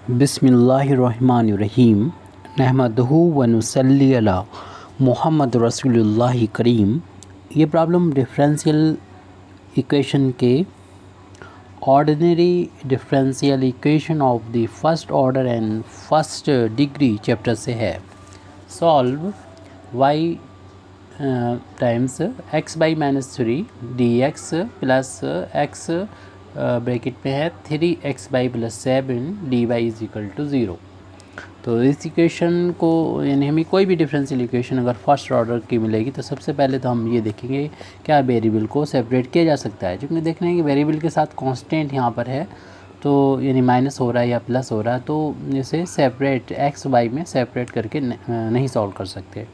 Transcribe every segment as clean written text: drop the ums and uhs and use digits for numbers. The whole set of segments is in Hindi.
बिस्मिल्लाहिर्रहमानिर्रहीम नहमदहु व नुसल्ली अला मुहम्मद रसूलुल्लाह करीम। ये प्रॉब्लम डिफरेंशियल इक्वेशन के ordinary differential equation of the first order and first degree chapter से है। Solve y times x by -3 dx plus x bracket में है 3x by +7 dy is equal to 0। तो इस इक्वेशन को यानी हमें कोई भी डिफरेंशियल इक्वेशन अगर फर्स्ट ऑर्डर की मिलेगी तो सबसे पहले तो हम ये देखेंगे क्या वेरिएबल को सेपरेट किया जा सकता है। क्योंकि देख रहे हैं कि वेरिएबल के साथ कांस्टेंट यहाँ पर है, तो यानी माइनस हो रहा है या प्लस हो रहा है, तो इसे सेपरेट एक्स वाई में सेपरेट करके नहीं सॉल्व कर सकते।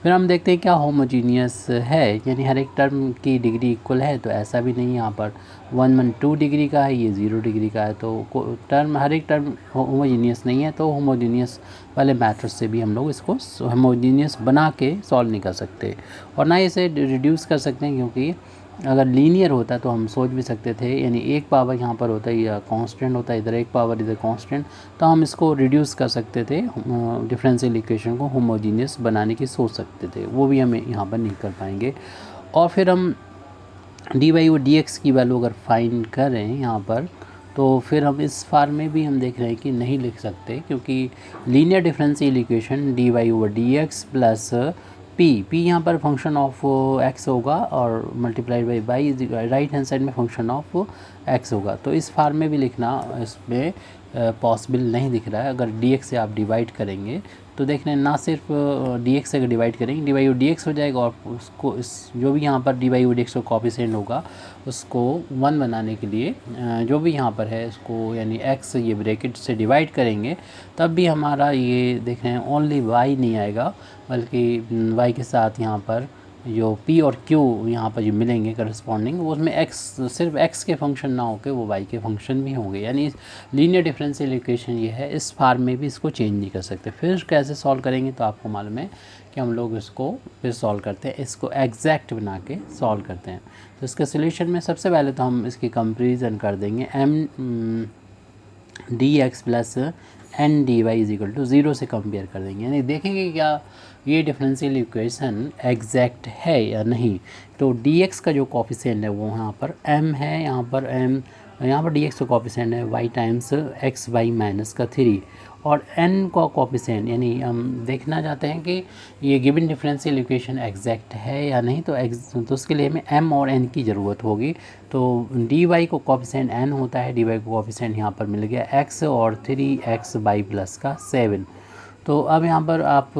फिर हम देखते हैं क्या होमोजीनियस है, यानी हर एक टर्म की डिग्री इक्वल है, तो ऐसा भी नहीं। यहाँ पर 1 डिग्री का है, ये 0 डिग्री का है, तो टर्म हर एक टर्म होमोजीनियस नहीं है। तो होमोजीनियस वाले मेथड से भी हम लोग इसको होमोजीनियस बना के सॉल्व नहीं कर सकते, और ना इसे रिड्यूस कर सकते हैं। क्योंकि अगर लीनियर होता तो हम सोच भी सकते थे, यानी एक पावर यहाँ पर होता है या कांस्टेंट होता है, इधर एक पावर इधर कांस्टेंट, तो हम इसको रिड्यूस कर सकते थे, डिफरेंशियल इक्वेशन को होमोजीनियस बनाने की सोच सकते थे। वो भी हमें यहाँ पर नहीं कर पाएंगे। और फिर हम डी वाई और डी एक्स की वैल्यू अगर फाइंड करें यहाँ पर, तो फिर हम इस फार्म में भी हम देख रहे हैं कि नहीं लिख सकते, क्योंकि linear differential equation d y over d x plus p यहाँ पर फंक्शन ऑफ एक्स होगा और multiplied by y right hand side में फंक्शन ऑफ एक्स होगा। तो इस फार्म में भी लिखना इसमें पॉसिबल नहीं दिख रहा है। अगर डी एक्स से आप डिवाइड करेंगे तो देख रहे हैं, ना सिर्फ डी एक्स से अगर डिवाइड करेंगे डी वाई डी एक्स हो जाएगा, और उसको इस जो भी यहाँ पर डी वाई डी एक्स को कॉफिशिएंट होगा उसको 1 बनाने के लिए जो भी यहाँ पर है उसको यानी एक्स ये ब्रैकेट से डिवाइड करेंगे, तब भी हमारा ये देख रहे हैं ओनली वाई नहीं आएगा, बल्कि वाई के साथ यहाँ पर जो पी और क्यू यहाँ पर जो मिलेंगे करस्पॉन्डिंग, वो उसमें एक्स सिर्फ एक्स के फंक्शन ना होकर वो वाई के फंक्शन भी होंगे। यानी लीनियर डिफरेंशियल इक्वेशन ये है, इस फार्म में भी इसको चेंज नहीं कर सकते। फिर कैसे सॉल्व करेंगे, तो आपको मालूम है कि हम लोग इसको फिर सॉल्व करते हैं, इसको एग्जैक्ट बना के सॉल्व करते हैं। तो इसके सोल्यूशन में सबसे पहले तो हम इसकी कंपेरिजन कर देंगे, m D x plus N D Y is equal to 0 से कंपेयर कर देंगे, यानी देखेंगे क्या ये डिफरेंशियल इक्वेशन एग्जैक्ट है या नहीं। तो डी एक्स का जो कॉफिशिएंट है वो यहाँ पर m है, यहाँ पर डी एक्स का कॉफिशिएंट है y times x Y minus का 3, और n का कॉफिशिएंट यानी हम देखना चाहते हैं कि ये गिवन डिफरेंशियल इक्वेशन एग्जैक्ट है या नहीं। तो उसके लिए हमें m और n की ज़रूरत होगी। तो डी वाई को कॉफिशिएंट n होता है, डी वाई को कॉफिशिएंट यहाँ पर मिल गया x और 3x बाई प्लस का 7। तो अब यहाँ पर आप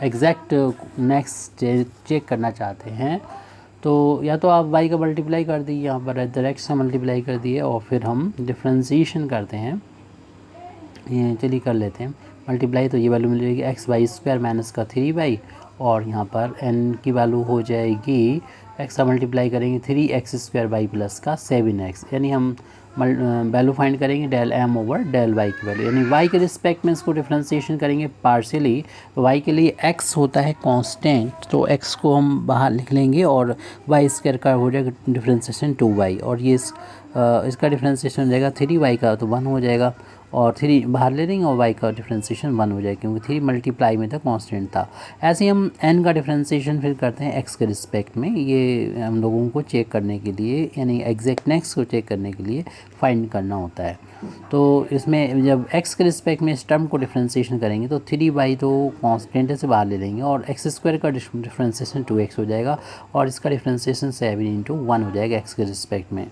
एग्जैक्ट नेक्स्ट चेक करना चाहते हैं, तो या तो आप y का मल्टीप्लाई कर दिए, यहाँ पर डायरेक्ट से मल्टीप्लाई कर दिए, और फिर हम डिफ्रेंसीशन करते हैं। ये चलिए कर लेते हैं मल्टीप्लाई, तो ये वैल्यू मिल जाएगी एक्स वाई स्क्वायर माइनस का 3y, और यहाँ पर n की वैल्यू हो जाएगी x का मल्टीप्लाई करेंगे 3x स्क्वायर बाई प्लस का 7x, यानी हम वैल्यू फाइंड करेंगे del m over del y की वैल्यू, यानी y के रिस्पेक्ट में इसको डिफ्रेंशिएशन करेंगे पार्शियली। y के लिए x होता है कांस्टेंट, तो x को हम बाहर लिख लेंगे और y स्क्वायर का हो जाएगा डिफ्रेंशिएशन 2y, और ये इसका डिफ्रेंशिएशन हो जाएगा 3y का, तो 1 हो जाएगा, और 3 बाहर ले लेंगे और y का डिफ्रेंशिएशन 1 हो जाएगा, क्योंकि 3 मल्टीप्लाई में था कांस्टेंट था। ऐसे ही हम n का डिफ्रेंशिएशन फिर करते हैं x के रिस्पेक्ट में, ये हम लोगों को चेक करने के लिए यानी एग्जैक्टनेस को चेक करने के लिए फाइंड करना होता है। तो इसमें जब x के रिस्पेक्ट में इस टर्म को डिफ्रेंशिएशन करेंगे तो 3y तो कांस्टेंट से बाहर ले लेंगे, और x स्क्वायर का डिफ्रेंशिएशन 2x हो जाएगा, और इसका डिफ्रेंशिएशन 7 × 1 हो जाएगा x के रिस्पेक्ट में।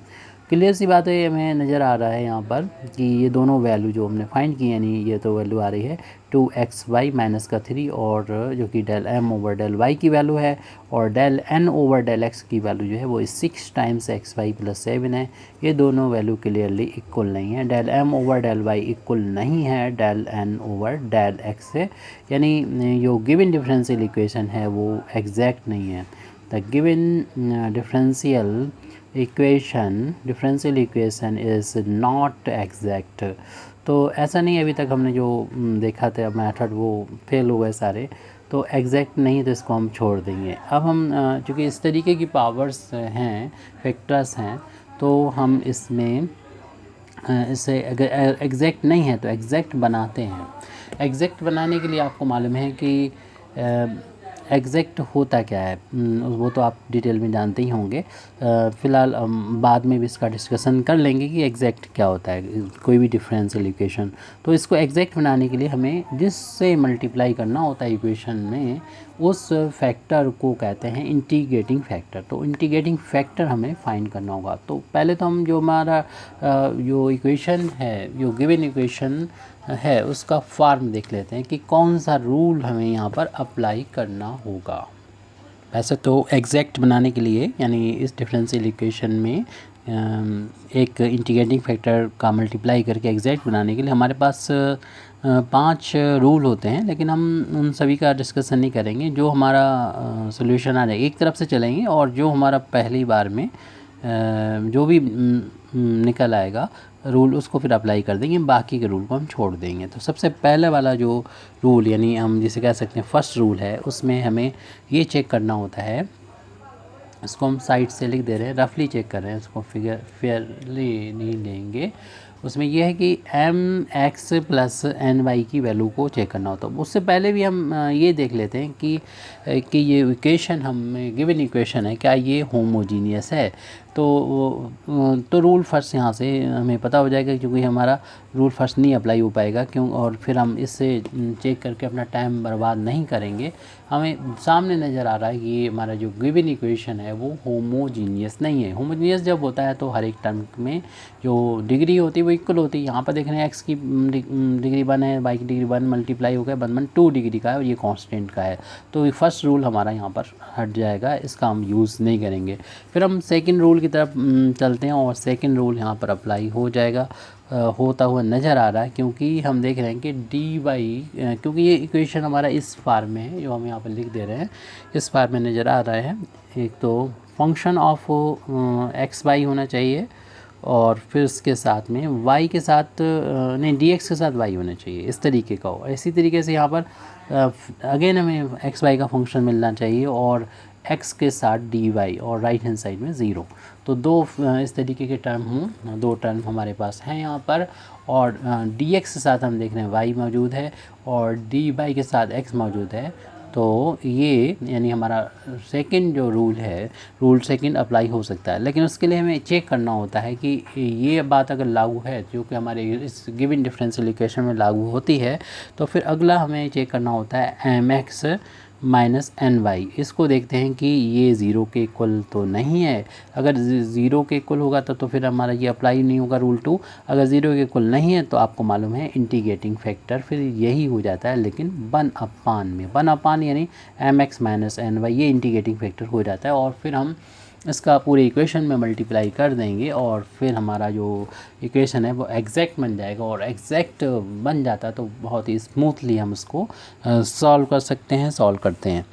क्लियर सी बात है, हमें नज़र आ रहा है यहाँ पर कि ये दोनों वैल्यू जो हमने फाइंड की, यानी ये तो वैल्यू आ रही है 2xy माइनस का 3, और जो कि del m over del y की वैल्यू है, और del n over del x की वैल्यू जो है वो 6 टाइम्स एक्स वाई प्लस 7 है। ये दोनों वैल्यू क्लियरली इक्वल नहीं है, del m over del y equal नहीं है del n over del x से, यानी जो गिवन डिफरेंशियल इक्वेशन है वो एग्जैक्ट नहीं है। The given differential equation is not exact. तो ऐसा नहीं, अभी तक हमने जो देखा था मेथड वो फेल हुए सारे, तो एग्जैक्ट नहीं, तो इसको हम छोड़ देंगे। अब हम चूँकि इस तरीके की पावर्स हैं, फैक्टर्स हैं, तो हम इसमें इससे अगर एग्जैक्ट नहीं है तो एग्जैक्ट बनाते हैं। एग्जैक्ट बनाने के लिए आपको मालूम है कि एग्जैक्ट होता क्या है, वो तो आप डिटेल में जानते ही होंगे। फ़िलहाल बाद में भी इसका डिस्कशन कर लेंगे कि एग्जैक्ट क्या होता है, कोई भी डिफरेंशियल इक्वेशन। तो इसको एग्जैक्ट बनाने के लिए हमें जिससे मल्टीप्लाई करना होता है इक्वेशन में, उस फैक्टर को कहते हैं इंटीग्रेटिंग फैक्टर। तो इंटीग्रेटिंग फैक्टर हमें फाइंड करना होगा। तो पहले तो हम जो हमारा जो इक्वेशन है, जो गिवन इक्वेशन है, उसका फॉर्म देख लेते हैं कि कौन सा रूल हमें यहाँ पर अप्लाई करना होगा। वैसे तो एग्जैक्ट बनाने के लिए, यानी इस डिफरेंशियल इक्वेशन में एक इंटीग्रेटिंग फैक्टर का मल्टीप्लाई करके एग्जैक्ट बनाने के लिए हमारे पास 5 रूल होते हैं, लेकिन हम उन सभी का डिस्कशन नहीं करेंगे। जो हमारा सॉल्यूशन आ जाए एक तरफ से चलेंगे, और जो हमारा पहली बार में जो भी निकल आएगा रूल, उसको फिर अप्लाई कर देंगे, बाकी के रूल को हम छोड़ देंगे। तो सबसे पहले वाला जो रूल, यानी हम जिसे कह सकते हैं फर्स्ट रूल है, उसमें हमें ये चेक करना होता है, इसको हम साइड से लिख दे रहे हैं, रफली चेक कर रहे हैं, इसको फिगर फेयरली नहीं लेंगे। उसमें यह है कि mx प्लस ny की वैल्यू को चेक करना होता है। उससे पहले भी हम ये देख लेते हैं कि ये इक्वेशन हमें गिवन इक्वेशन है, क्या ये होमोजीनियस है। तो रूल फर्स्ट यहाँ से हमें पता हो जाएगा, क्योंकि हमारा रूल फर्स्ट नहीं अप्लाई हो पाएगा क्यों, और फिर हम इससे चेक करके अपना टाइम बर्बाद नहीं करेंगे। हमें सामने नज़र आ रहा है कि ये हमारा जो गिवन इक्वेशन है वो होमोजीनियस नहीं है। होमोजीनियस जब होता है तो हर एक टर्म में जो डिग्री होती है वो इक्वल होती है। यहाँ पर देख रहे हैं एक्स की डिग्री 1 है, वाई की डिग्री 1 मल्टीप्लाई हो गया 1 2 डिग्री का है, और ये कांस्टेंट का है। तो ये फर्स्ट रूल हमारा यहाँ पर हट जाएगा, इसका हम यूज़ नहीं करेंगे। फिर हम सेकंड रूल की तरफ चलते हैं, और सेकंड रूल यहाँ पर अप्लाई हो जाएगा, होता हुआ नज़र आ रहा है, क्योंकि हम देख रहे हैं कि डी वाई, क्योंकि ये इक्वेशन हमारा इस फॉर्म में है जो हम यहाँ पर लिख दे रहे हैं, इस फॉर्म में नज़र आ रहा है। एक तो फंक्शन ऑफ एक्स वाई होना चाहिए, और फिर उसके साथ में y के साथ नहीं, dx के साथ y होना चाहिए, इस तरीके का हो। इसी तरीके से यहाँ पर अगेन हमें एक्स वाई का फंक्शन मिलना चाहिए, और x के साथ dy, और राइट हैंड साइड में 0। तो दो इस तरीके के टर्म हूँ, दो टर्म हमारे पास हैं यहाँ पर। और dx के साथ हम देख रहे हैं y मौजूद है, और dy के साथ x मौजूद है। तो ये यानी हमारा सेकंड जो रूल है, रूल सेकंड अप्लाई हो सकता है। लेकिन उसके लिए हमें चेक करना होता है कि ये बात अगर लागू है, जो कि हमारे इस गिवन डिफरेंशियल इक्वेशन में लागू होती है, तो फिर अगला हमें चेक करना होता है mx माइनस एन वाई। इसको देखते हैं कि ये ज़ीरो के इक्वल तो नहीं है। अगर ज़ीरो के इक्वल होगा तो फिर हमारा ये अप्लाई नहीं होगा रूल 2। अगर ज़ीरो के इक्वल नहीं है तो आपको मालूम है इंटीग्रेटिंग फैक्टर फिर यही हो जाता है, लेकिन 1/, में 1/, यानी m x minus n y, ये इंटीग्रेटिंग फैक्टर हो जाता है। और फिर हम इसका पूरे इक्वेशन में मल्टीप्लाई कर देंगे, और फिर हमारा जो इक्वेशन है वो एग्जैक्ट बन जाएगा। और एग्जैक्ट बन जाता है तो बहुत ही स्मूथली हम उसको सॉल्व कर सकते हैं, सॉल्व करते हैं।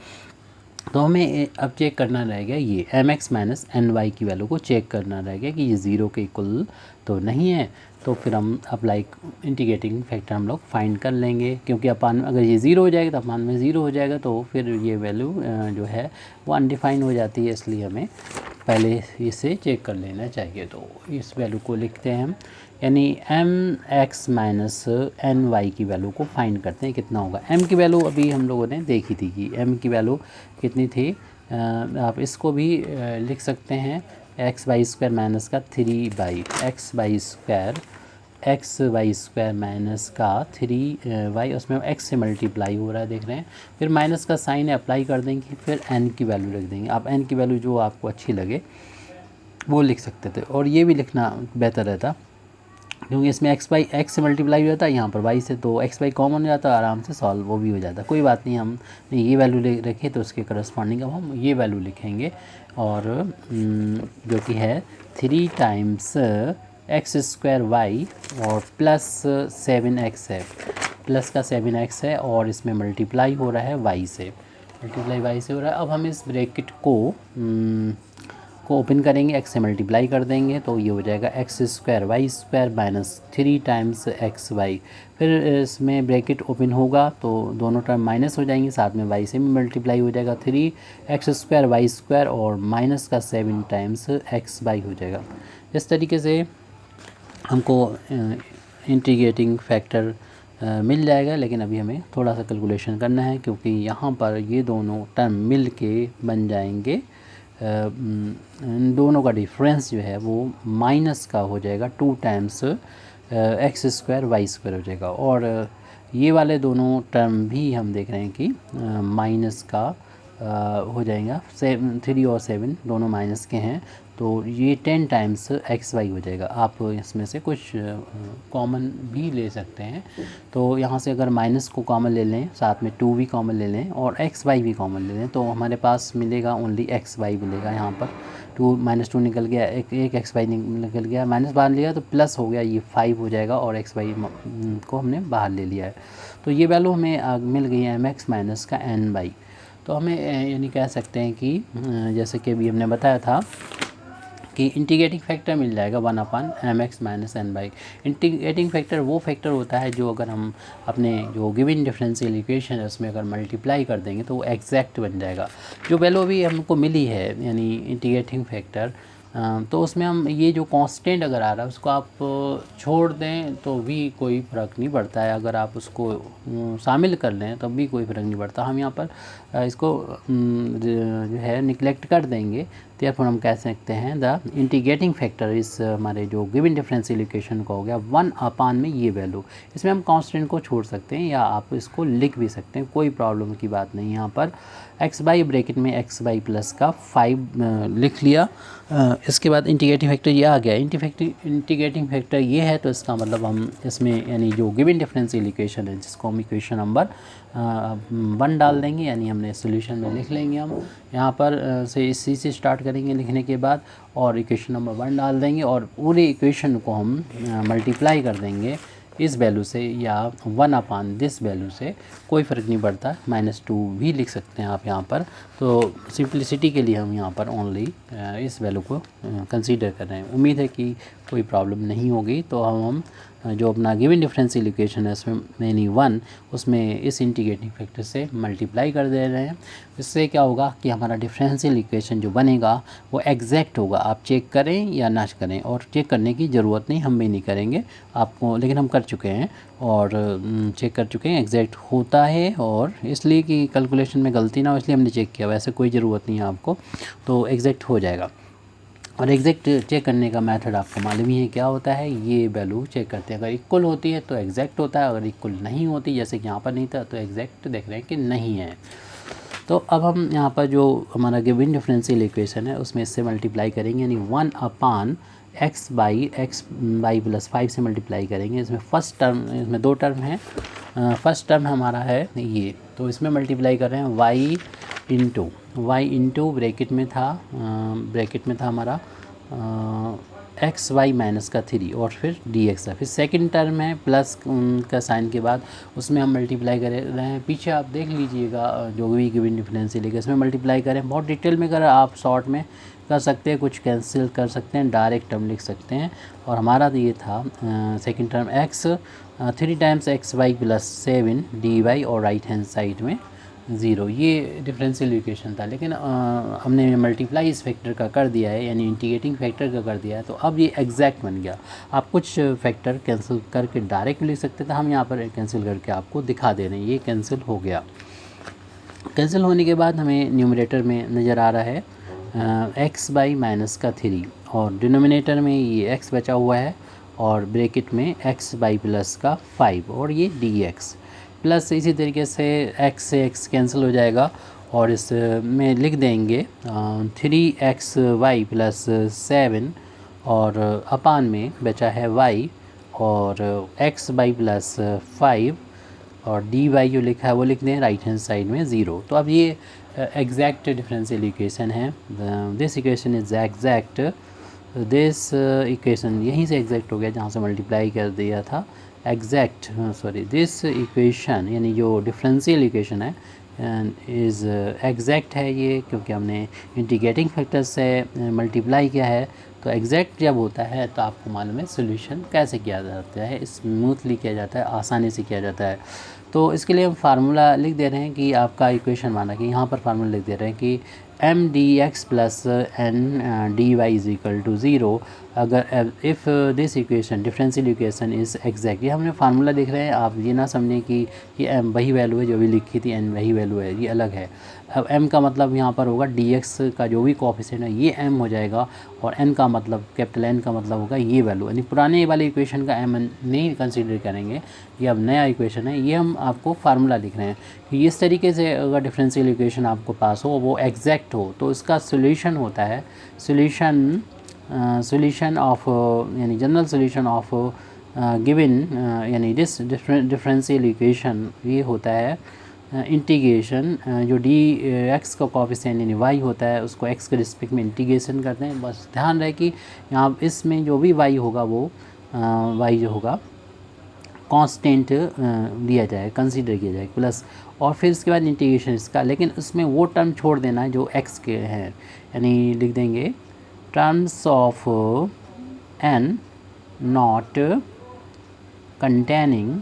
तो हमें अब चेक करना रह गया ये m x minus n y की वैल्यू को चेक करना रह गया कि ये ज़ीरो के इक्वल तो नहीं है। तो फिर हम अप्लाई इंटीग्रेटिंग फैक्टर हम लोग फाइंड कर लेंगे, क्योंकि अपान अगर ये ज़ीरो हो जाएगा तो अपान में ज़ीरो हो जाएगा, तो फिर ये वैल्यू जो है वो अनडिफाइन हो जाती है। इसलिए हमें पहले इसे चेक कर लेना चाहिए। तो इस वैल्यू को लिखते हैं हम, यानी m x minus n y की वैल्यू को फाइंड करते हैं कितना होगा। एम की वैल्यू अभी हम लोगों ने देखी थी कि एम की वैल्यू कितनी थी। आप इसको भी लिख सकते हैं एक्स वाई स्क्वायर माइनस का 3/x y square, x y square minus का 3y, उसमें x से मल्टीप्लाई हो रहा है देख रहे हैं। फिर माइनस का साइन अप्लाई कर देंगे, फिर n की वैल्यू लिख देंगे। आप n की वैल्यू जो आपको अच्छी लगे वो लिख सकते थे, और ये भी लिखना बेहतर रहता, क्योंकि इसमें x से मल्टीप्लाई हो जाता है, यहाँ पर y से, तो x y कॉमन हो जाता है, आराम से सॉल्व वो भी हो जाता है। कोई बात नहीं, हम ये वैल्यू ले रखे तो उसके करस्पॉन्डिंग अब हम ये वैल्यू लिखेंगे, और जो कि है 3 टाइम्स एक्स स्क्वायर वाई और प्लस 7x है, प्लस का 7x है, और इसमें मल्टीप्लाई हो रहा है y से, मल्टीप्लाई y से हो रहा है। अब हम इस ब्रैकेट को ओपन करेंगे, x से मल्टीप्लाई कर देंगे, तो ये हो जाएगा x square y square minus 3 times x y. फिर इसमें ब्रैकेट ओपन होगा तो दोनों टर्म माइनस हो जाएंगे, साथ में y से भी मल्टीप्लाई हो जाएगा, 3x स्क्वायर वाई स्क्वायर और माइनस का 7 टाइम्स एक्स वाई हो जाएगा। इस तरीके से हमको इंटीग्रेटिंग फैक्टर मिल जाएगा, लेकिन अभी हमें थोड़ा सा कैलकुलेशन करना है क्योंकि यहाँ पर ये दोनों टर्म मिल के बन जाएंगे, इन दोनों का डिफरेंस जो है वो माइनस का हो जाएगा 2 times x square y square हो जाएगा। और ये वाले दोनों टर्म भी हम देख रहे हैं कि माइनस का हो जाएगा। 3 और 7 दोनों माइनस के हैं, तो ये 10 टाइम्स एक्स वाई हो जाएगा। आप इसमें से कुछ कॉमन भी ले सकते हैं, तो यहाँ से अगर माइनस को कॉमन ले लें, साथ में 2 भी कॉमन ले लें और एक्स वाई भी कॉमन ले लें, तो हमारे पास मिलेगा ओनली एक्स वाई मिलेगा। यहाँ पर 2 -2 निकल गया, एक एक्स वाई निकल गया, माइनस बाहर लिया तो प्लस हो गया, ये 5 हो जाएगा और एक्स वाई को हमने बाहर ले लिया है। तो ये वैल्यू हमें मिल गई है एम एक्स माइनस का एन बाई। तो हमें यानी कह सकते हैं कि जैसे कि अभी हमने बताया था कि इंटीग्रेटिंग फैक्टर मिल जाएगा 1/mx minus n by. Integrating factor वो फैक्टर होता है जो अगर हम अपने जो गिवन डिफरेंशियल इक्वेशन है उसमें अगर मल्टीप्लाई कर देंगे तो वो एग्जैक्ट बन जाएगा। जो वैल्यू अभी हमको मिली है यानी इंटीग्रेटिंग फैक्टर, तो उसमें हम ये जो कांस्टेंट अगर आ रहा है उसको आप छोड़ दें तो भी कोई फ़र्क नहीं पड़ता है, अगर आप उसको शामिल कर लें तब भी कोई फ़र्क नहीं पड़ता। हम यहाँ पर इसको जो है निगलेक्ट कर देंगे, तो फिर हम कह सकते हैं द इंटीग्रेटिंग फैक्टर इस हमारे जो गिवन डिफरेंशियल इक्वेशन का हो गया 1/, में ये वैल्यू। इसमें हम कांस्टेंट को छोड़ सकते हैं या आप इसको लिख भी सकते हैं, कोई प्रॉब्लम की बात नहीं। यहाँ पर एक्स बाई ब्रैकेट में एक्स बाई प्लस का 5 लिख लिया। इसके बाद इंटीग्रेटिंग फैक्टर ये आ गया। इंटीग्रेटिंग फैक्टर ये है, तो इसका मतलब हम इसमें यानी जो गिवन डिफरेंशियल इक्वेशन है जिसको हम इक्वेशन नंबर 1 डाल देंगे, यानी हमने सोल्यूशन में लिख लेंगे। हम यहाँ पर से इसी से स्टार्ट करेंगे लिखने के बाद और इक्वेशन नंबर 1 डाल देंगे और पूरे इक्वेशन को हम मल्टीप्लाई कर देंगे इस वैल्यू से या 1/, दिस वैल्यू से, कोई फ़र्क नहीं पड़ता। -2 भी लिख सकते हैं आप यहाँ पर। तो सिंपलिसिटी के लिए हम यहाँ पर ओनली इस वैल्यू को कंसीडर कर रहे हैं। उम्मीद है कि कोई प्रॉब्लम नहीं होगी। तो हम जो अपना गिवन डिफरेंशियल इक्वेशन है उसमें यानी 1, उसमें इस इंटीग्रेटिंग फैक्टर से मल्टीप्लाई कर दे रहे हैं। इससे क्या होगा कि हमारा डिफरेंशियल इक्वेशन जो बनेगा वो एग्जैक्ट होगा। आप चेक करें या ना करें, और चेक करने की ज़रूरत नहीं, हम भी नहीं करेंगे आपको, लेकिन हम कर चुके हैं और चेक कर चुके हैं, एग्जैक्ट होता है। और इसलिए कि कैलकुलेशन में गलती ना हो इसलिए हमने चेक किया, वैसे कोई ज़रूरत नहीं है आपको, तो एग्जैक्ट हो जाएगा। और एग्जैक्ट चेक करने का मेथड आपको मालूम ही है क्या होता है। ये वैल्यू चेक करते हैं, अगर इक्वल होती है तो एग्जैक्ट होता है, अगर इक्वल नहीं होती जैसे कि यहाँ पर नहीं था तो एग्जैक्ट देख रहे हैं कि नहीं है। तो अब हम यहाँ पर जो हमारा गिवन डिफरेंशियल इक्वेशन है उसमें इससे मल्टीप्लाई करेंगे, यानी 1/x बाई प्लस 5 से मल्टीप्लाई करेंगे। इसमें फर्स्ट टर्म, इसमें 2 टर्म हैं। फर्स्ट टर्म हमारा है ये, तो इसमें मल्टीप्लाई कर रहे हैं y इंटू ब्रैकेट में था हमारा एक्स वाई माइनस का 3 और फिर डी एक्स है। फिर सेकंड टर्म है प्लस का साइन के बाद, उसमें हम मल्टीप्लाई कर रहे हैं। पीछे आप देख लीजिएगा जो भी गिवन डिफरेंशियल है इसमें मल्टीप्लाई करें। बहुत डिटेल में अगर आप शॉर्ट में कर सकते हैं, कुछ कैंसिल कर सकते हैं, डायरेक्ट टर्म लिख सकते हैं। और हमारा तो ये था second term x 3 times x Y plus 7 d y और राइट हैंड साइड में 0, ये डिफरेंशियल इक्वेशन था। लेकिन हमने मल्टीप्लाई इस फैक्टर का कर दिया है, यानी इंटीग्रेटिंग फैक्टर का कर दिया है, तो अब ये एग्जैक्ट बन गया। आप कुछ फैक्टर कैंसिल करके डायरेक्ट लिख सकते थे, हम यहाँ पर कैंसिल करके आपको दिखा दे रहे हैं, ये कैंसिल हो गया। कैंसिल होने के बाद हमें न्यूमरेटर में नज़र आ रहा है एक्स बाई माइनस का 3 और डिनोमिनेटर में ये एक्स बचा हुआ है और ब्रैकेट में एक्स बाई प्लस का 5 और ये डी एक्स प्लस इसी तरीके से x से x कैंसिल हो जाएगा और इस में लिख देंगे 3xy प्लस 7 और अपान में बचा है y और x बाई प्लस 5 और dy जो लिखा है वो लिख दें राइट हैंड साइड में 0। तो अब ये एग्जैक्ट डिफरेंशियल इक्वेशन है। This equation is exact, this equation यहीं से एग्जैक्ट हो गया जहाँ से मल्टीप्लाई कर दिया था। एग्जैक्ट दिस इक्वेशन यानी जो डिफरेंशियल इक्वेशन है इज़ एग्जैक्ट है ये, क्योंकि हमने इंटीग्रेटिंग फैक्टर से मल्टीप्लाई किया है। तो एग्जैक्ट जब होता है तो आपको मालूम है सोल्यूशन कैसे किया जाता है, स्मूथली किया जाता है, आसानी से किया जाता है। तो इसके लिए हम फार्मूला लिख दे रहे हैं कि आपका इक्वेशन माना कि यहाँ पर फार्मूला लिख दे रहे हैं कि M D x plus N D Y is equal to zero. अगर if this equation differential equation is exact, ये हमने फार्मूला देख रहे हैं, आप ये ना समझें कि ये एम वही वैल्यू है जो भी लिखी थी, एन वही वैल्यू है, ये अलग है। अब एम का मतलब यहाँ पर होगा डी एक्स का जो भी कोएफिशिएंट है ये एम हो जाएगा, और एन का मतलब कैपिटल एन का मतलब होगा ये वैल्यू, यानी पुराने वाले इक्वेशन का एम नहीं कंसिडर करेंगे, ये अब नया इक्वेशन है, ये हम आपको फार्मूला लिख रहे हैं कि इस तरीके से अगर डिफरेंशियल इक्वेशन आपको पास हो, वो एग्जैक्ट हो, तो इसका सोल्यूशन होता है सोल्यूशन ऑफ यानी जनरल सोल्यूशन ऑफ गिवन यानी दिस डिफरेंशियल इक्वेशन ये होता है इंटीग्रेशन जो डी एक्स का कोएफिशिएंट यानी वाई होता है उसको एक्स के रिस्पेक्ट में इंटीग्रेशन करते हैं। बस ध्यान रहे कि यहाँ इसमें जो भी वाई होगा वो वाई जो होगा कांस्टेंट लिया जाए, कंसीडर किया जाए प्लस, और फिर इसके बाद इंटीग्रेशन इसका, लेकिन उसमें वो टर्म छोड़ देना है जो एक्स के हैं, यानी लिख देंगे terms of n not containing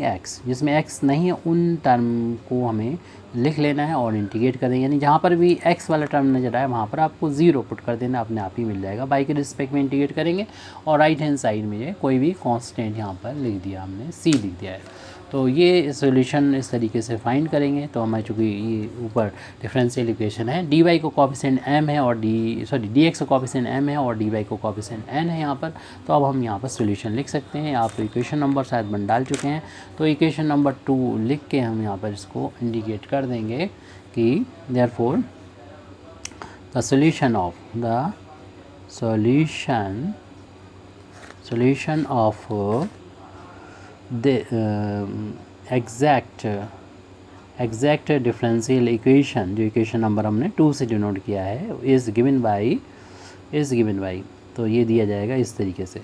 x, जिसमें एक्स नहीं है उन टर्म को हमें लिख लेना है और इंटीग्रेट कर देंगे, यानी जहाँ पर भी एक्स वाला टर्म नजर आए वहाँ पर आपको ज़ीरो पुट कर देना, अपने आप ही मिल जाएगा। बाई के रिस्पेक्ट में इंटीग्रेट करेंगे और राइट हैंड साइड में कोई भी कांस्टेंट यहाँ पर लिख दिया हमने, सी लिख दिया है। तो ये सॉल्यूशन इस तरीके से फाइंड करेंगे। तो हमारे चूँकि ये ऊपर डिफरेंशियल इक्वेशन है, डी वाई को कोएफिशिएंट एम है और डी एक्स का कोएफिशिएंट एम है और डी वाई को कोएफिशिएंट एन है यहाँ पर, तो अब हम यहाँ पर सॉल्यूशन लिख सकते हैं। आप इक्वेशन नंबर शायद बन डाल चुके हैं, तो इक्वेशन नंबर 2 लिख के हम यहाँ पर इसको इंडिकेट कर देंगे कि therefore the solution of the exact differential equation, जो इक्वेशन नंबर हमने 2 से डिनोट किया है, इज़ गिवन बाई, तो ये दिया जाएगा इस तरीके से।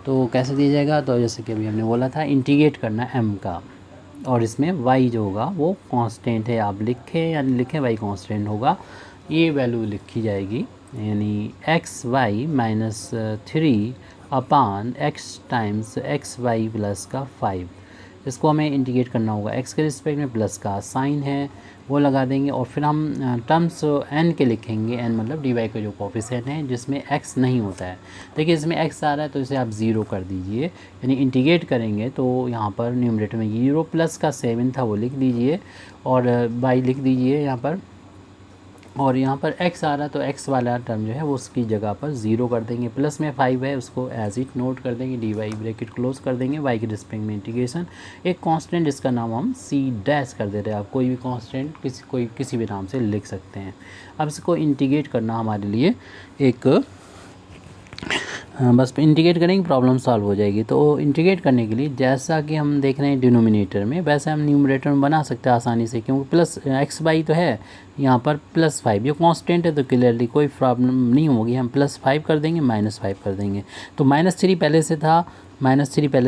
तो कैसे दिया जाएगा, तो जैसे कि अभी हमने बोला था इंटीग्रेट करना m का, और इसमें y जो होगा वो कांस्टेंट है, आप लिखें या नहीं लिखें y कांस्टेंट होगा, ये वैल्यू लिखी जाएगी, यानी X Y minus 3 upon X times x Y plus का 5, इसको हमें इंटीग्रेट करना होगा, एक्स के रिस्पेक्ट में प्लस का साइन है वो लगा देंगे, और फिर हम टर्म्स एन के लिखेंगे, एन मतलब डी वाई का जो कोएफिशिएंट है जिसमें एक्स नहीं होता है। देखिए इसमें एक्स आ रहा है तो इसे आप ज़ीरो कर दीजिए, यानी इंटीग्रेट करेंगे तो यहाँ पर न्यूमरेटर में 0 प्लस का 7 था वो लिख दीजिए, और बाई लिख दीजिए यहाँ पर, और यहाँ पर x आ रहा है तो x वाला टर्म जो है वो उसकी जगह पर 0 कर देंगे, प्लस में 5 है उसको एज इट नोट कर देंगे, डी वाई ब्रैकेट क्लोज कर देंगे, y के रिस्पेक्ट में इंटीग्रेशन, एक कांस्टेंट जिसका नाम हम c डैश कर दे रहे हैं, आप कोई भी कांस्टेंट किसी भी नाम से लिख सकते हैं। अब इसको इंटीग्रेट करना हमारे लिए एक बस इंटीग्रेट करेंगे प्रॉब्लम सॉल्व हो जाएगी। तो इंटीग्रेट करने के लिए जैसा कि हम देख रहे हैं डिनोमिनेटर में, वैसे हम न्यूमरेटर में बना सकते हैं आसानी से, क्योंकि प्लस एक्स बाई तो है यहाँ पर प्लस 5, ये कांस्टेंट है तो क्लियरली कोई प्रॉब्लम नहीं होगी, हम +5 कर देंगे -5 कर देंगे, तो -3 पहले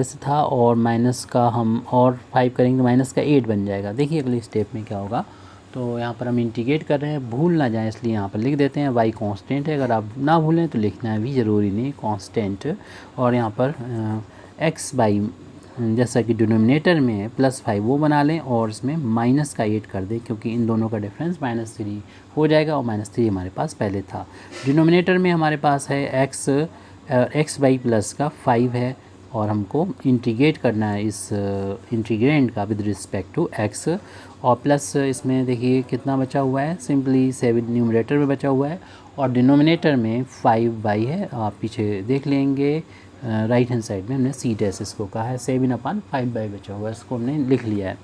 से था और माइनस का हम और 5 करेंगे तो माइनस का 8 बन जाएगा। देखिए अगले स्टेप में क्या होगा, तो यहाँ पर हम इंटीग्रेट कर रहे हैं, भूल ना जाए इसलिए यहाँ पर लिख देते हैं y कांस्टेंट है, अगर आप ना भूलें तो लिखना भी ज़रूरी नहीं कांस्टेंट, और यहाँ पर x बाई जैसा कि डिनोमिनेटर में है +5 वो बना लें और इसमें माइनस का 8 कर दें, क्योंकि इन दोनों का डिफरेंस -3 हो जाएगा और -3 हमारे पास पहले था। डिनोमिनेटर में हमारे पास है x बाई प्लस का 5 है, और हमको इंटीग्रेट करना है इस इंटीग्रेंड का विद रिस्पेक्ट टू x, और प्लस इसमें देखिए कितना बचा हुआ है, सिंपली 7 न्यूमरेटर में बचा हुआ है और डिनोमिनेटर में 5 है, आप पीछे देख लेंगे राइट हैंड साइड में हमने सी डैश इसको कहा है, 7/5 बचा हुआ है, इसको हमने लिख लिया है।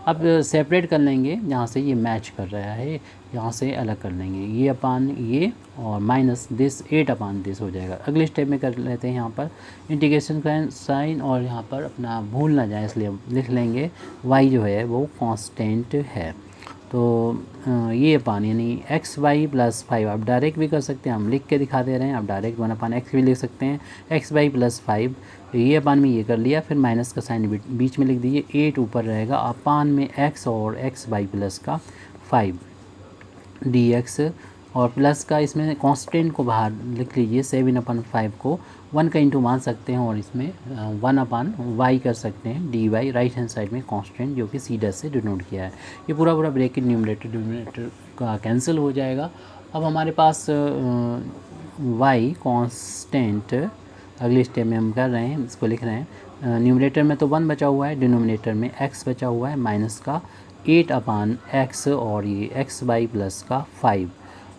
अब सेपरेट कर लेंगे, यहाँ से ये मैच कर रहा है, यहाँ से अलग कर लेंगे, ये अपान ये और माइनस दिस 8/दिस हो जाएगा। अगले स्टेप में कर लेते हैं यहाँ पर इंटीग्रेशन का साइन, और यहाँ पर अपना भूल ना जाए इसलिए हम लिख लेंगे y जो है वो कांस्टेंट है, तो ये अपान यानी एक्स वाई प्लस 5 आप डायरेक्ट भी कर सकते हैं, हम लिख के दिखा दे रहे हैं, आप डायरेक्ट 1/x भी लिख सकते हैं, एक्स वाई प्लस 5, ये अपान में ये कर लिया, फिर माइनस का साइन बीच में लिख दीजिए, 8 ऊपर रहेगा अपान में x और एक्स वाई प्लस का 5 dx, और प्लस का इसमें कांस्टेंट को बाहर लिख लीजिए 7/5 को, 1 का इंटू मान सकते हैं और इसमें 1/y कर सकते हैं dy, राइट हैंड साइड में कांस्टेंट जो कि सी डैश से डिनोट किया है। ये पूरा पूरा ब्रैकेट न्यूमरेटर का कैंसिल हो जाएगा। अब हमारे पास y कांस्टेंट अगले स्टेप में हम कर रहे हैं, इसको लिख रहे हैं। न्यूमरेटर में तो 1 बचा हुआ है, डिनोमिनेटर में x बचा हुआ है माइनस का 8/x और ये x/y प्लस का 5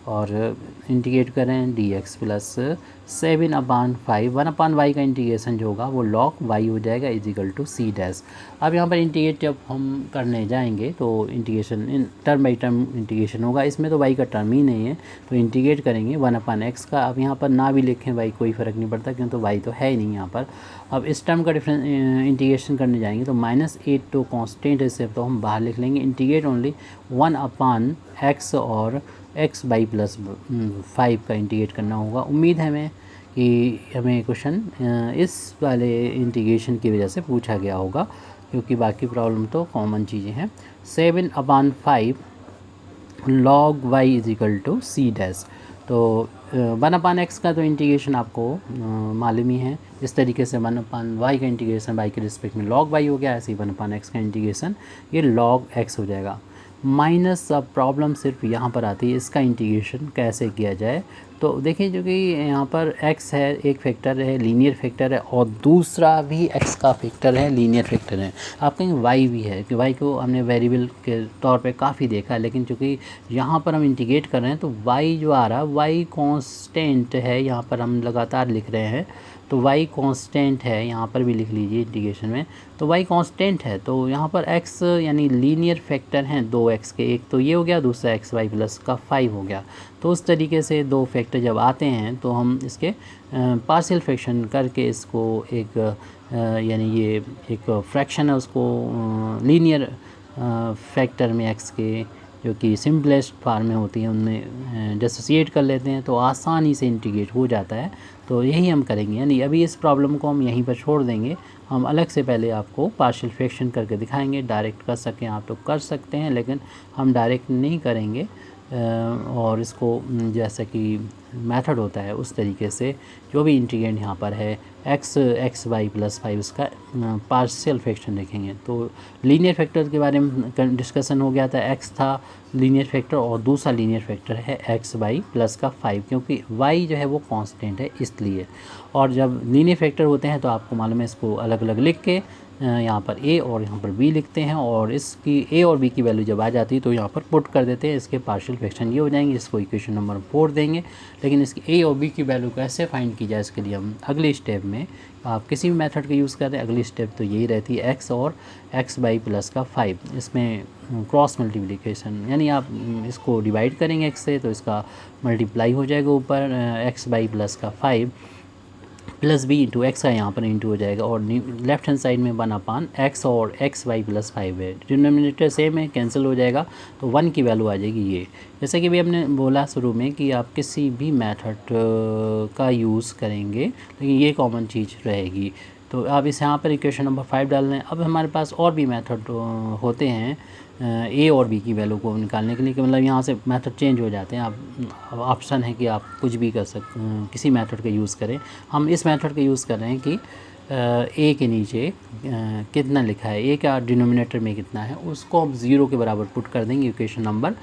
और इंटीग्रेट करें dx प्लस 7/5 1/y का इंटीग्रेशन जो होगा वो लॉग y हो जाएगा इजिकल टू सी डैश। अब यहाँ पर इंटीग्रेट जब हम करने जाएंगे तो integration in term by term integration होगा, इसमें तो y का टर्म ही नहीं है तो इंटीग्रेट करेंगे 1/x का। अब यहाँ पर ना भी लिखें y कोई फ़र्क नहीं पड़ता क्योंकि तो y तो है ही नहीं यहाँ पर। अब इस टर्म का डिफरेंस इंटीग्रेशन करने जाएंगे तो -8 तो कांस्टेंट है, इससे तो हम बाहर लिख लेंगे इंटीग्रेट ओनली 1/x और x/y प्लस 5 का इंटीग्रेट करना होगा। उम्मीद है हमें कि हमें क्वेश्चन इस वाले इंटीग्रेशन की वजह से पूछा गया होगा क्योंकि बाकी प्रॉब्लम तो कॉमन चीज़ें हैं। 7/5 log y is equal to c dash. तो 1/x का तो इंटीग्रेशन आपको मालूम ही है, इस तरीके से 1/y का इंटीग्रेशन y के रिस्पेक्ट में log y हो गया, ऐसे ही 1/x का इंटीग्रेशन ये log x हो जाएगा। माइनस अब प्रॉब्लम सिर्फ यहाँ पर आती है इसका इंटीग्रेशन कैसे किया जाए। तो देखिए जो कि यहाँ पर x है, एक फैक्टर है लीनियर फैक्टर है और दूसरा भी x का फैक्टर है लीनियर फैक्टर है। आप कहेंगे y भी है कि y को हमने वेरिएबल के तौर पे काफ़ी देखा है, लेकिन चूँकि यहाँ पर हम इंटीग्रेट कर रहे हैं तो y जो आ रहा है y कांस्टेंट है, यहाँ पर हम लगातार लिख रहे हैं तो y कांस्टेंट है, यहाँ पर भी लिख लीजिए इंटीग्रेशन में तो y कांस्टेंट है। तो यहाँ पर x यानी लीनियर फैक्टर हैं 2x के, एक तो ये हो गया, दूसरा x/y प्लस का 5 हो गया। तो उस तरीके से दो फैक्टर जब आते हैं तो हम इसके पार्शियल फ्रैक्शन करके इसको एक यानी ये एक फ्रैक्शन है उसको लीनियर फैक्टर में x के जो कि सिंपलेस्ट फॉर्म में होती है उनमें डिसोसिएट कर लेते हैं तो आसानी से इंटीग्रेट हो जाता है। तो यही हम करेंगे, यानी अभी इस प्रॉब्लम को हम यहीं पर छोड़ देंगे। हम अलग से पहले आपको पार्शियल फ्रैक्शन करके दिखाएंगे, डायरेक्ट कर सकें आप तो कर सकते हैं लेकिन हम डायरेक्ट नहीं करेंगे और इसको जैसा कि मेथड होता है उस तरीके से जो भी इंटीग्रेंड यहाँ पर है x/y प्लस 5 इसका पार्शियल फ्रैक्शन देखेंगे। तो लीनियर फैक्टर के बारे में डिस्कशन हो गया था, x था लीनियर फैक्टर और दूसरा लीनियर फैक्टर है x/y प्लस का 5 क्योंकि y जो है वो कांस्टेंट है इसलिए। और जब लीनियर फैक्टर होते हैं तो आपको मालूम है इसको अलग अलग लिख के यहाँ पर a और यहाँ पर b लिखते हैं और इसकी a और b की वैल्यू जब आ जाती है तो यहाँ पर पुट कर देते हैं, इसके पार्शियल फ्रैक्शन ये हो जाएंगे, इसको इक्वेशन नंबर 4 देंगे। लेकिन इसकी a और b की वैल्यू कैसे फाइंड की जाए इसके लिए हम अगले स्टेप में आप किसी भी मेथड का यूज़ करें, अगली स्टेप तो यही रहती है x और x/y प्लस का 5 इसमें क्रॉस मल्टीप्लिकेशन, यानी आप इसको डिवाइड करेंगे x से तो इसका मल्टीप्लाई हो जाएगा ऊपर x/y प्लस का 5 प्लस b इंटू एक्स का यहाँ पर इंटू हो जाएगा और लेफ्ट हैंड साइड में 1/x और x/y प्लस 5 है, डिनोमिनेटर सेम है कैंसिल हो जाएगा तो 1 की वैल्यू आ जाएगी ये। जैसे कि भी हमने बोला शुरू में कि आप किसी भी मेथड का यूज़ करेंगे लेकिन ये कॉमन चीज़ रहेगी। तो आप इस यहाँ पर इक्वेशन नंबर 5 डाल लें। अब हमारे पास और भी मेथड होते हैं a और b की वैल्यू को निकालने के लिए कि मतलब यहाँ से मेथड चेंज हो जाते हैं। आप ऑप्शन है कि आप कुछ भी कर सकते किसी मेथड का यूज़ करें। हम इस मेथड का यूज़ कर रहे हैं कि a के नीचे कितना लिखा है, a का डिनोमिनेटर में कितना है उसको हम 0 के बराबर पुट कर देंगे इक्वेशन नंबर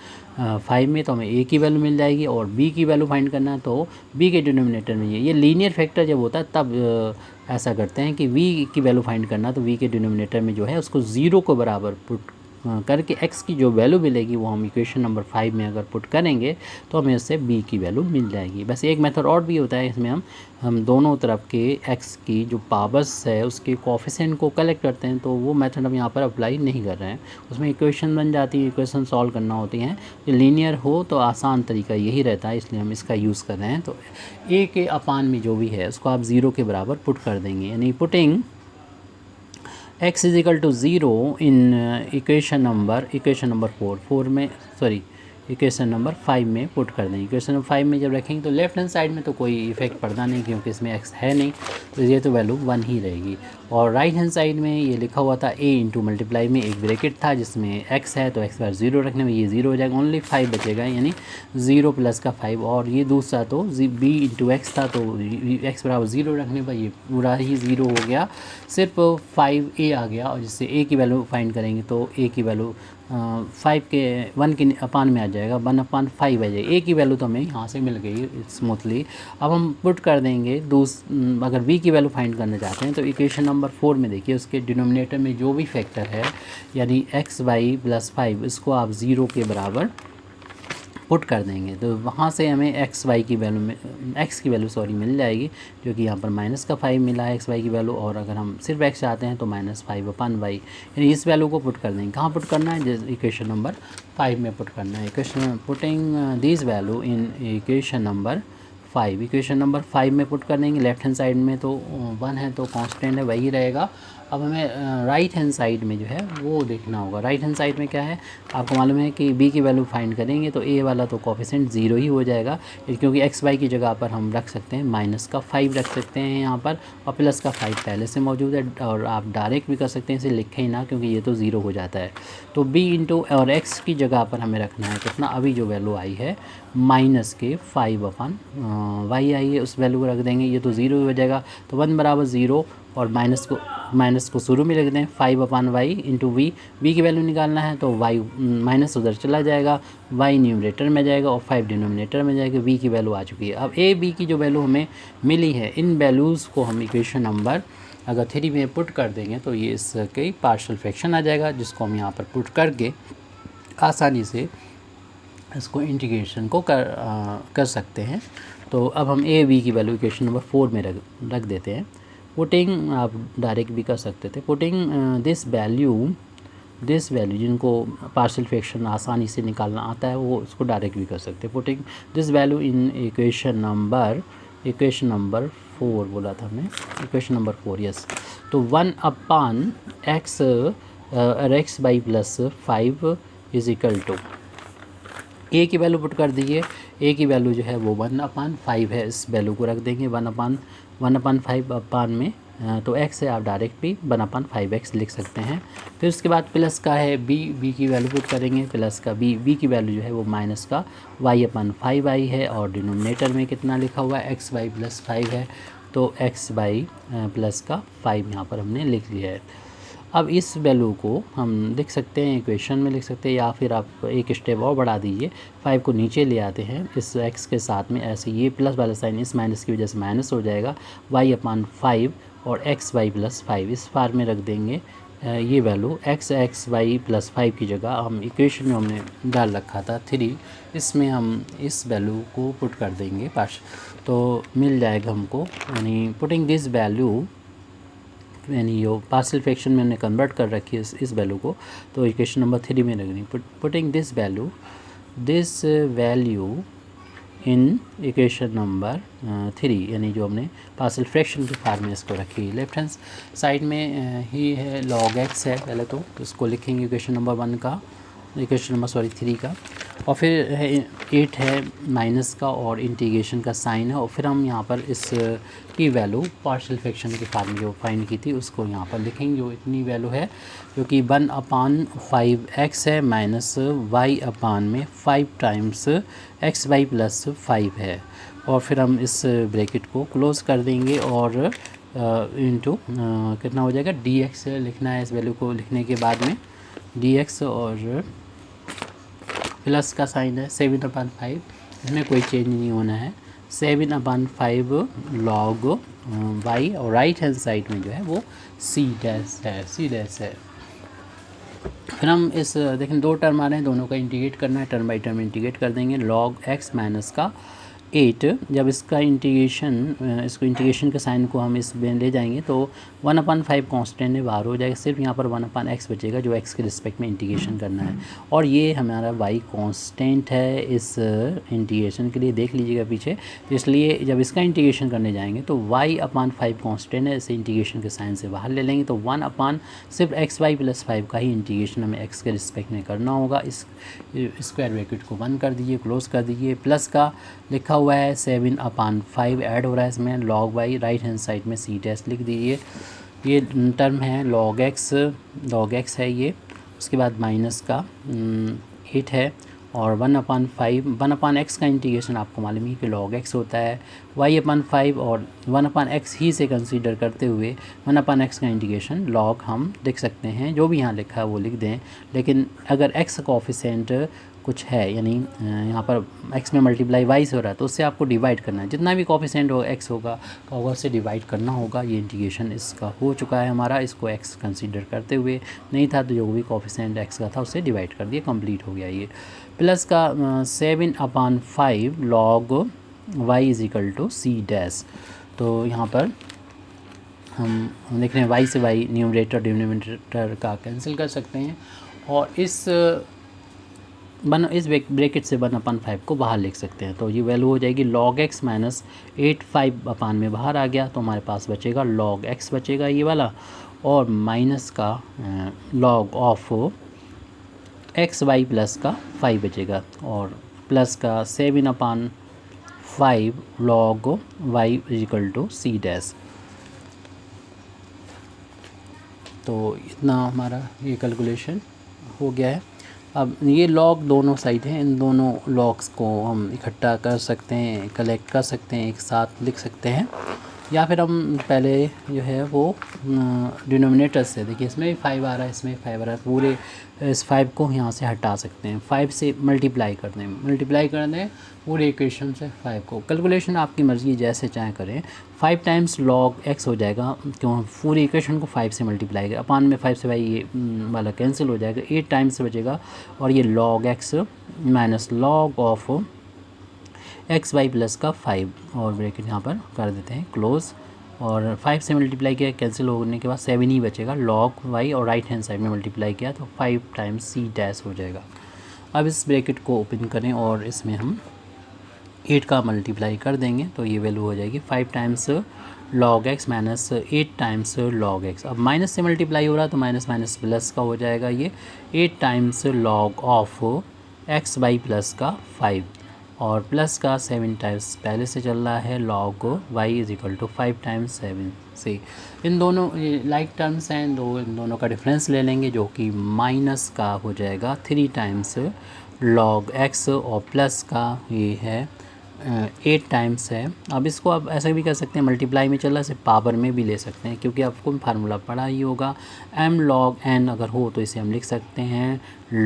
5 में तो हमें a की वैल्यू मिल जाएगी और b की वैल्यू फाइंड करना है तो b के डिनोमिनेटर में ये लीनियर फैक्टर जब होता है तब ऐसा करते हैं कि v की वैल्यू फाइंड करना तो v के डिनोमिनेटर में जो है उसको 0 को बराबर पुट करके x की जो वैल्यू मिलेगी वो हम इक्वेशन नंबर 5 में अगर पुट करेंगे तो हमें इससे b की वैल्यू मिल जाएगी। बस एक मेथड और भी होता है, इसमें हम दोनों तरफ के x की जो पावर्स है उसके कोएफिशिएंट को कलेक्ट करते हैं तो वो मेथड हम यहाँ पर अप्लाई नहीं कर रहे हैं। उसमें इक्वेशन बन जाती है, इक्वेशन सॉल्व करना होती हैं, लीनियर हो तो आसान तरीका यही रहता है इसलिए हम इसका यूज़ कर रहे हैं। तो a के अपान में जो भी है उसको आप 0 के बराबर पुट कर देंगे, यानी putting x is equal to 0 in equation number 4 में इक्वेशन नंबर 5 में पुट कर देंगे। इक्वेशन नंबर 5 में जब रखेंगे तो लेफ्ट हैंड साइड में तो कोई इफेक्ट पड़ता नहीं क्योंकि इसमें x है नहीं, तो ये तो वैल्यू 1 ही रहेगी। और राइट हैंड साइड में ये लिखा हुआ था a इंटू मल्टीप्लाई में एक ब्रैकेट था जिसमें x है, तो x बार 0 रखने में ये 0 हो जाएगा, ओनली 5 बचेगा, यानी 0 प्लस का 5। और ये दूसरा तो b इंटू एक्स था, तो x बराबर 0 रखने पर ये पूरा ही 0 हो गया, सिर्फ 5a आ गया। और जिससे a की वैल्यू फाइंड करेंगे तो a की वैल्यू 5 के 1 के अपान में आ जाएगा, 1/5 आ जाएगी। a की वैल्यू तो हमें यहाँ से मिल गई स्मूथली। अब हम पुट कर देंगे अगर b की वैल्यू फाइंड करना चाहते हैं तो इक्वेशन नंबर 4 में देखिए उसके डिनोमिनेटर में जो भी फैक्टर है यानी x y प्लस 5 इसको आप 0 के बराबर पुट कर देंगे, तो वहाँ से हमें x y की वैल्यू में x की वैल्यू मिल जाएगी, जो कि यहाँ पर -5 मिला है x y की वैल्यू। और अगर हम सिर्फ x चाहते हैं तो -5/y, यानी इस वैल्यू को पुट कर देंगे। कहाँ पुट करना है? जैसे इक्वेशन नंबर 5 में पुट करना है। Equation putting this value in equation number 5, equation number 5 में पुट कर देंगे। लेफ्ट हैंड साइड में तो 1 है तो कांस्टेंट है, वही रहेगा। अब हमें राइट हैंड साइड में जो है वो देखना होगा। राइट हैंड साइड में क्या है, आपको मालूम है कि b की वैल्यू फाइंड करेंगे तो a वाला तो कोफिशिएंट 0 ही हो जाएगा, क्योंकि x y की जगह पर हम रख सकते हैं -5 रख सकते हैं यहाँ पर, और प्लस का 5 पहले से मौजूद है। और आप डायरेक्ट भी कर सकते हैं, इसे लिखें ही ना क्योंकि ये तो 0 हो जाता है। तो b इंटू और x की जगह पर हमें रखना है कितना, अभी जो वैल्यू आई है -5/y आई है, उस वैल्यू को रख देंगे, ये तो 0 हो जाएगा। तो 1 बराबर 0 और माइनस को शुरू में लिख दें, 5/y इंटू v की वैल्यू निकालना है तो y माइनस उधर चला जाएगा, y न्यूमरेटर में जाएगा और 5 डिनोमिनेटर में जाएगा। v की वैल्यू आ चुकी है। अब a b की जो वैल्यू हमें मिली है, इन वैल्यूज़ को हम इक्वेशन नंबर अगर 3 में पुट कर देंगे तो ये इसके पार्शियल फ्रैक्शन आ जाएगा, जिसको हम यहाँ पर पुट करके आसानी से इसको इंटीग्रेशन को कर सकते हैं। तो अब हम a b की वैल्यू इक्वेशन नंबर 4 में रख देते हैं। पुटिंग आप डायरेक्ट भी कर सकते थे। पुटिंग दिस वैल्यू जिनको पार्शियल फ्रैक्शन आसानी से निकालना आता है वो उसको डायरेक्ट भी कर सकते हैं। Putting this value in equation number 4 बोला था हमने, इक्वेशन नंबर 4 यस। तो 1/x x by plus 5 is equal to a की वैल्यू पुट कर दीजिए। a की वैल्यू जो है वो 1/5 है, इस वैल्यू को रख देंगे 1/5 अपान में, तो x है, आप डायरेक्ट भी 1/5x लिख सकते हैं। फिर उसके बाद प्लस का है b की वैल्यू पुट करेंगे, प्लस का b की वैल्यू जो है वो माइनस का y/5y है, और डिनोमिनेटर में कितना लिखा हुआ है x y प्लस 5 है, तो x y प्लस का 5 यहाँ पर हमने लिख लिया है। अब इस वैल्यू को हम लिख सकते हैं, इक्वेशन में लिख सकते हैं, या फिर आप एक स्टेप और बढ़ा दीजिए, 5 को नीचे ले आते हैं इस x के साथ में, ऐसे ये प्लस वाला साइन इस माइनस की वजह से माइनस हो जाएगा, y/5 और x y प्लस 5 इस फार में रख देंगे। ये वैल्यू x y प्लस 5 की जगह हम इक्वेशन में हमने डाल रखा था 3, इसमें हम इस वैल्यू को पुट कर देंगे पास, तो मिल जाएगा हमको, यानी पुटिंग दिस वैल्यू, यानी यो पार्शियल फ्रैक्शन में हमने कन्वर्ट कर रखी है इस वैल्यू को, तो इक्वेशन नंबर 3 में रखनी। Putting this value in equation number 3, यानी जो हमने पार्शियल फ्रैक्शन के फॉर्म में इसको रखी। लेफ्ट हैंड साइड में ही है log x है पहले, तो इसको लिखेंगे इक्वेशन नंबर 3 का, और फिर है 8 है माइनस का और इंटीग्रेशन का साइन है, और फिर हम यहाँ पर इस की वैल्यू पार्शियल फ्रैक्शन के फॉर्म में जो फाइंड की थी उसको यहाँ पर लिखेंगे, जो इतनी वैल्यू है जो कि 1/5x है minus y/5 times x y plus 5 है, और फिर हम इस ब्रैकेट को क्लोज़ कर देंगे और इंटू कितना हो जाएगा dx लिखना है इस वैल्यू को लिखने के बाद में dx, और प्लस का साइन है 7/5, इसमें कोई चेंज नहीं होना है, 7/5 log y, और राइट हैंड साइड में जो है वो c डैश है। फिर हम इस देखें 2 टर्म आ रहे हैं, दोनों का इंटीग्रेट करना है, टर्म बाई टर्म इंटीग्रेट कर देंगे। log x माइनस का 8 जब इसका इंटीग्रेशन इसको इंटीग्रेशन के साइन को हम इस में ले जाएंगे तो 1/5 कांस्टेंट है बाहर हो जाएगा, सिर्फ यहाँ पर 1/x बचेगा जो x के रिस्पेक्ट में इंटीग्रेशन करना है। और ये हमारा y कांस्टेंट है इस इंटीग्रेशन के लिए, देख लीजिएगा पीछे। तो इसलिए जब इसका इंटीग्रेशन करने जाएंगे तो y/5 कांस्टेंट है, इसे इंटीग्रेशन के साइन से बाहर ले लेंगे तो 1 सिर्फ xy + 5 का ही इंटीग्रेशन हमें x के रिस्पेक्ट में करना होगा। इस स्क्वायर ब्रैकेट को बंद कर दीजिए, क्लोज कर दीजिए। प्लस का लिखा हुआ है 7/5 ऐड हो रहा है इसमें, log y right hand side में c डैश लिख दीजिए। ये टर्म है log x है ये। उसके बाद माइनस का 8 है और 1/x का इंटीग्रेशन आपको मालूम है कि log x होता है। y/5 और 1/x ही से कंसीडर करते हुए 1/x का इंटीग्रेशन log हम लिख सकते हैं, जो भी यहाँ लिखा है वो लिख दें। लेकिन अगर x कोफिशिएंट कुछ है, यानी यहाँ पर x में मल्टीप्लाई y से हो रहा है तो उससे आपको डिवाइड करना है। जितना भी कोफिशिएंट होगा x होगा उससे डिवाइड करना होगा। ये इंटीग्रेशन इसका हो चुका है हमारा, इसको x कंसीडर करते हुए। नहीं था तो जो भी कोफिशिएंट x का था उससे डिवाइड कर दिया, कंप्लीट हो गया ये। प्लस का 7/5 log y = c डैश। तो यहाँ पर हम देख रहे हैं y से y न्यूमरेटर डिनोमिनेटर का कैंसिल कर सकते हैं और इस ब्रैकेट से 1/5 को बाहर लिख सकते हैं। तो ये वैल्यू हो जाएगी log x - 8 5 में बाहर आ गया तो हमारे पास बचेगा log x बचेगा ये वाला, और माइनस का log ऑफ xy प्लस का 5 बचेगा, और प्लस का 7/5 log y = c डैश। तो इतना हमारा ये कैलकुलेशन हो गया है। अब ये लॉग दोनों साइड हैं, इन दोनों लॉग्स को हम इकट्ठा कर सकते हैं, कलेक्ट कर सकते हैं, एक साथ लिख सकते हैं, या फिर हम पहले जो है वो डिनोमिनेटर से, देखिए इसमें भी 5 आ रहा है, इसमें 5 आ रहा है, पूरे इस 5 को यहाँ से हटा सकते हैं। 5 से मल्टीप्लाई कर दें पूरे इक्वेशन से 5 को। कैलकुलेशन आपकी मर्ज़ी, जैसे चाहे करें। 5 टाइम्स log x हो जाएगा, क्यों पूरी इक्वेशन को 5 से मल्टीप्लाई करें, अपान में 5 से भाई ये वाला कैंसिल हो जाएगा, 8 टाइम्स से बचेगा, और ये log x minus log of xy plus का 5, और ब्रैकेट यहाँ पर कर देते हैं क्लोज। और 5 से मल्टीप्लाई किया, कैंसिल होने के बाद 7 ही बचेगा log y, और राइट हैंड साइड में मल्टीप्लाई किया तो 5 टाइम्स c डैश हो जाएगा। अब इस ब्रैकेट को ओपन करें और इसमें हम 8 का मल्टीप्लाई कर देंगे तो ये वैल्यू हो जाएगी 5 times log x minus 8 times log x। अब माइनस से मल्टीप्लाई हो रहा है तो माइनस माइनस प्लस का हो जाएगा ये 8 times log of xy plus का 5, और प्लस का 7 टाइम्स पहले से चल रहा है log y = 5 टाइम्स 7 से। इन दोनों लाइक टर्म्स हैं, इन दोनों का डिफरेंस ले लेंगे जो कि माइनस का हो जाएगा 3 टाइम्स log x, और प्लस का ये है 8 टाइम्स है। अब इसको आप ऐसे भी कर सकते हैं, मल्टीप्लाई में चल रहा है, इसे पावर में भी ले सकते हैं, क्योंकि आपको फार्मूला पढ़ा ही होगा। m log n अगर हो तो इसे हम लिख सकते हैं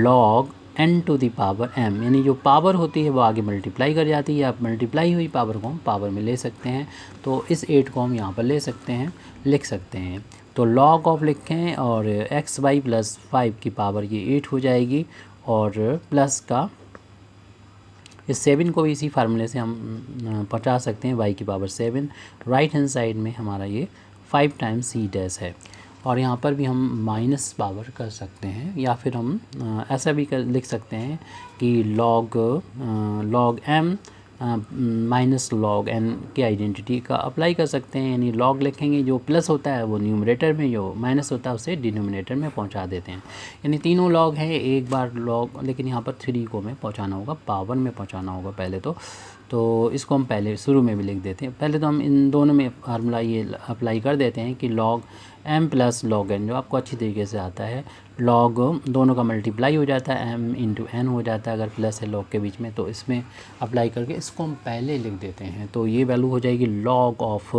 log n to the power m, यानी जो पावर होती है वो आगे मल्टीप्लाई कर जाती है, आप मल्टीप्लाई हुई पावर को हम पावर में ले सकते हैं। तो इस 8 को हम यहाँ पर ले सकते हैं, लिख सकते हैं। तो log ऑफ लिखें और xy प्लस 5 की पावर ये 8 हो जाएगी, और प्लस का इस 7 को भी इसी फार्मूले से हम पहुँचा सकते हैं, y की पावर 7। राइट हैंड साइड में हमारा ये 5 टाइम्स c डैश है, और यहाँ पर भी हम माइनस पावर कर सकते हैं, या फिर हम ऐसा भी लिख सकते हैं कि log m minus log n की आइडेंटिटी का अप्लाई कर सकते हैं, यानी log लिखेंगे, जो प्लस होता है वो न्यूमरेटर में, जो माइनस होता है उसे डिनोमिनेटर में पहुंचा देते हैं। यानी तीनों log हैं, एक बार log, लेकिन यहाँ पर 3 को में पहुंचाना होगा, पावर में पहुंचाना होगा पहले तो इसको हम पहले शुरू में भी लिख देते हैं। पहले तो हम इन दोनों में फार्मूला ये अप्लाई कर देते हैं कि log m plus log n, जो आपको अच्छी तरीके से आता है, log दोनों का मल्टीप्लाई हो जाता है, m इंटू n हो जाता है अगर प्लस है log के बीच में, तो इसमें अप्लाई करके इसको हम पहले लिख देते हैं। तो ये वैल्यू हो जाएगी log ऑफ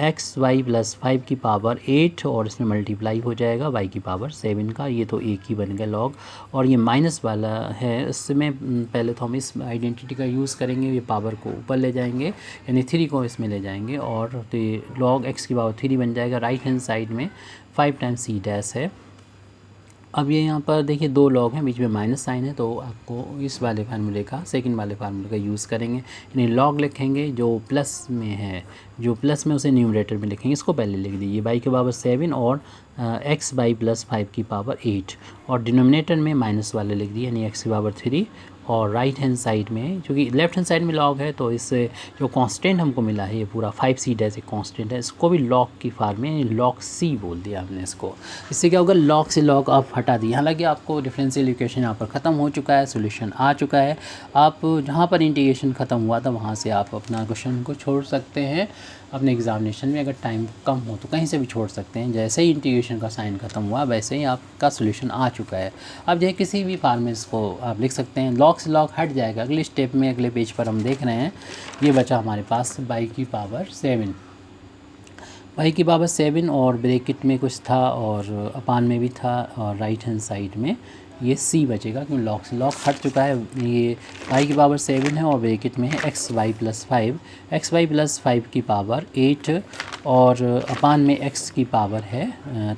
xy प्लस 5 की पावर 8, और इसमें मल्टीप्लाई हो जाएगा y की पावर 7 का, ये तो एक ही बन गया log। और ये माइनस वाला है, इसमें पहले तो हम इस आइडेंटिटी का यूज़ करेंगे, ये पावर को ऊपर ले जाएंगे, यानी 3 को इसमें ले जाएंगे, और तो ये log x की पावर 3 बन जाएगा। राइट हैंड साइड में 5 टाइम्स c डैश है। अब ये यहाँ पर देखिए दो लॉग हैं, बीच में माइनस साइन है, तो आपको इस वाले फार्मूले का, सेकंड वाले फार्मूले का यूज़ करेंगे। यानी लॉग लिखेंगे, जो प्लस में है, जो प्लस में उसे न्यूमरेटर में लिखेंगे। इसको पहले लिख दीजिए, बाई की पावर 7 और एक्स बाई प्लस 5 की पावर 8, और डिनोमिनेटर में माइनस वाले लिख दिए, यानी एक्स की पावर 3। और राइट हैंड साइड में, क्योंकि लेफ्ट हैंड साइड में लॉग है, तो इससे जो कांस्टेंट हमको मिला है, ये पूरा 5c डैश एक कांस्टेंट है, इसको भी लॉग की फॉर्म में लॉग c बोल दिया हमने इसको। इससे क्या होगा, लॉग से लॉग आप हटा दिए। हालांकि आपको डिफरेंशियल इक्वेशन यहाँ पर ख़त्म हो चुका है, सोल्यूशन आ चुका है। आप जहाँ पर इंटीग्रेशन ख़त्म हुआ था वहाँ से आप अपना क्वेश्चन को छोड़ सकते हैं। अपने एग्जामिनेशन में अगर टाइम कम हो तो कहीं से भी छोड़ सकते हैं। जैसे ही इंटीग्रेशन का साइन ख़त्म हुआ वैसे ही आपका सोल्यूशन आ चुका है। अब जो है किसी भी फॉर्म में इसको आप लिख सकते हैं, लॉग से लॉग हट जाएगा। अगले स्टेप में, अगले पेज पर हम देख रहे हैं, ये बचा हमारे पास बाई की पावर 7, बाई की पावर 7, और ब्रैकेट में कुछ था और अपान में भी था, और राइट हैंड साइड में ये c बचेगा, क्योंकि लॉग से लॉग हट चुका है। ये बाई की पावर 7 है और ब्रैकेट में है एक्स वाई प्लस 5 की पावर 8, और अपान में x की पावर है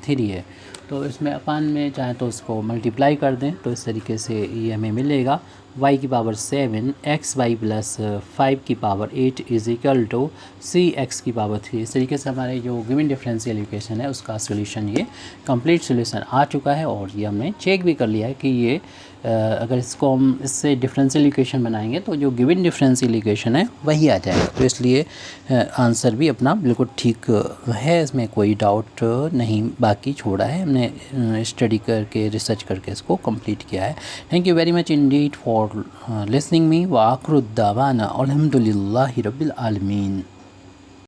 3 है। तो इसमें अपान में चाहे तो उसको मल्टीप्लाई कर दें, तो इस तरीके से ये हमें मिलेगा y की पावर 7 एक्स वाई प्लस 5 की power 8 is equal to c x की पावर 3। इस तरीके से हमारे जो गिवन डिफरेंशियल इक्वेशन है उसका सोल्यूशन, ये कंप्लीट सोल्यूशन आ चुका है। और ये हमने चेक भी कर लिया है कि ये अगर इसको हम इससे डिफरेंशियल इक्वेशन बनाएंगे तो जो गिवन डिफरेंशियल इक्वेशन है वही आ जाएगा। तो इसलिए आंसर भी अपना बिल्कुल ठीक है, इसमें कोई डाउट नहीं बाकी छोड़ा है। हमने स्टडी करके, रिसर्च करके इसको कंप्लीट किया है। Thank you very much Indeed for listening me. व आखिर दावाना अल्हम्दुलिल्लाहि रब्बिल आलमीन।